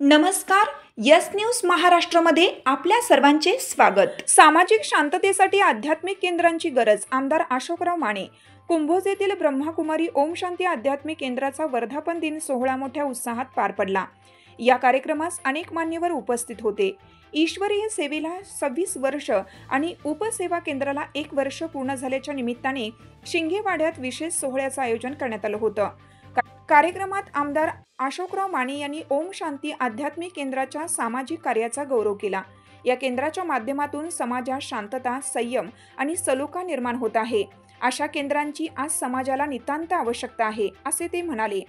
नमस्कार. Yes news महाराष्ट्रामध्ये आपल्या सर्वांचे स्वागत. सामाजिक शांततेसाठी आध्यात्मिक केंद्रांची गरज. आमदार अशोकराव माने. कुंभोज येथील ब्रह्मकुमारी ओम शांती आध्यात्मिक केंद्राचा वर्धापन दिन सोहळा मोठ्या उत्साहात पार पडला. या कार्यक्रमास अनेक मान्यवर उपस्थित होते. ईश्वरीय सेवेला 26 वर्ष आणि उपसेवा केंद्राला 1 वर्ष पूर्ण झाल्याच्या निमित्ताने शिंगेवाड्यात विशेष सोहळ्याचं आयोजन करण्यात आलं होतं. कार्यक्रमात आमदार अशोकराव माने यांनी ओम शांती आध्यात्मिक केंद्राच्या सामाजिक कार्याचा गौरव केला. या केंद्राच्या माध्यमातून समाजात शांतता, संयम आणि सलोखा निर्माण होत आहे. अशा केंद्रांची आज समाजाला नितांत आवश्यकता आहे, असे ते म्हणाले.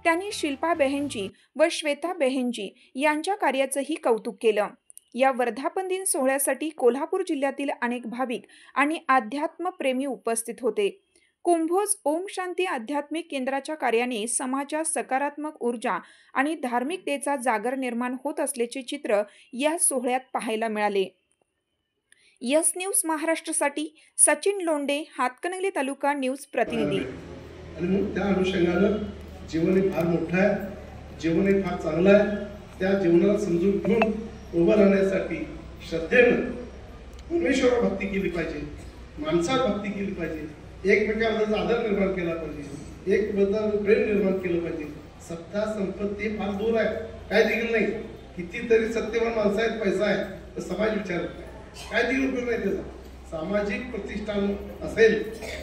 त्यांनी शिल्पा बेहेनजी व श्वेता बेहेनजी यांच्या कार्याचंही कौतुक केलं. या वर्धापन दिन सोहळ्यासाठी कोल्हापूर जिल्ह्यातील अनेक भाविक आणि अध्यात्मप्रेमी उपस्थित होते. कुंभोज ओम शांती आध्यात्मिक केंद्राच्या कार्याने समाजात सकारात्मक ऊर्जा आणि धार्मिकतेचा जागर निर्माण होत असल्याचे चित्र या सोहळ्यात पाहायला मिळाले. यस न्यूज महाराष्ट्रासाठी सचिन लोंढे, हातकणंगले तालुका न्यूज प्रतिनिधी. आणि मग त्या अनुषंगाने जीवन हे फार मोठं आहे, जीवन हे फार चांगलं आहे. त्या जीवनाला समजून घेऊन उभं राहण्यासाठी श्रद्धेनं परमेश्वर भक्ती केली पाहिजे, माणसात भक्ती केली पाहिजे, एकमेकांबद्दल आदर निर्माण केला पाहिजे, एकमेकांबद्दल प्रेम निर्माण केलं पाहिजे. सत्ता संपत्ती फार दूर आहे, काय देखील नाही. कितीतरी सत्यवान माणसं आहेत, पैसा आहे, तर समाज विचारत नाही, काय देखील उपयोग नाही त्याचा. सामाजिक प्रतिष्ठान असेल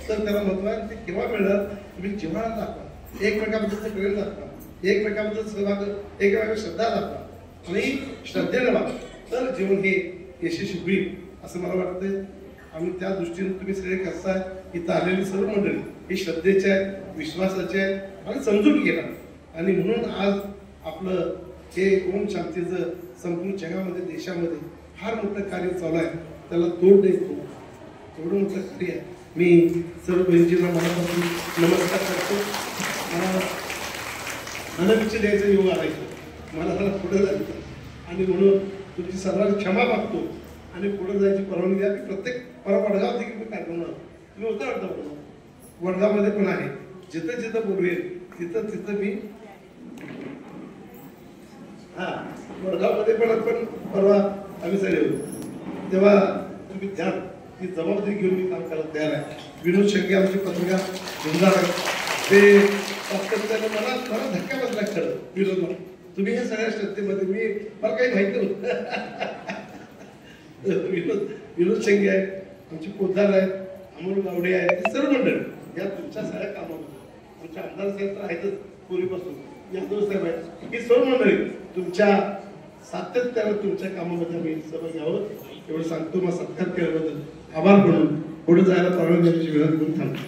तर त्याला महत्व आहे. ते केव्हा मिळणार? तुम्ही जिव्हाळा दाखवा, एकमेकांबद्दलचं प्रेम दाखवा, एकमेकांबद्दल सहभाग, एकमेकांना श्रद्धा दाखवा आणि श्रद्धेनं वागा, तर जीवन हे यशस्वी होईल असं मला वाटतंय. आम्ही त्या दृष्टीने तुम्ही सगळे करताय. इथं आलेली सर्व मंडळी ही श्रद्धेचे आहे, विश्वासाचे आहे आणि समजून घेणार. आणि म्हणून आज आपलं हे ओम शांतीचं संपूर्ण जगामध्ये, देशामध्ये फार मोठं कार्य चालू आहे. त्याला तोड नाही, एवढं मोठं कार्य आहे. मी सर्व बहिणींना मनापासून नमस्कार करतो. अनपेक्षित द्यायचं योग आलायचं, मला पुढे जायचं आणि म्हणून तुमची सर्वांची क्षमा मागतो आणि पुढे जायची परवानगी द्या. प्रत्येक वडगाव देखील मी कार्यक्रम तुम्ही होता वाटतं, वडगावमध्ये पण आहे. जिथं जिथं बोलवेल तिथं तिथं मी वडगावमध्ये पण आपण परवा आम्ही सगळे होतो, तेव्हा तुम्ही द्या. ती जबाबदारी घेऊन मी काम करायला तयार आहे. विनोद शेंगे आमचे पत्रकार झुंजार आहेत, ते सातत्याने मला धक्का बसला खरं. विनोद, तुम्ही हे सगळ्या श्रद्धेमध्ये मला काही माहिती नव्हतं. विनोद शेंगे आहेत, आमचे पोद्दार आहेत, अमोल गावडे आहेत, ते सर्व मंडळी या तुमच्या सगळ्या कामामध्ये, आमच्या आमदार साहेब तर आहेतच पूर्वीपासून, यादव साहेब आहेत, ही सर्व मंडळी तुमच्या सातत्यानं तुमच्या कामामध्ये आम्ही सहभाग घ्यावं एवढं सांगतो. मग सत्कार केल्याबद्दल आभार म्हणून पुढे जायला परवानगी देण्याची विनंती करून थांबतो.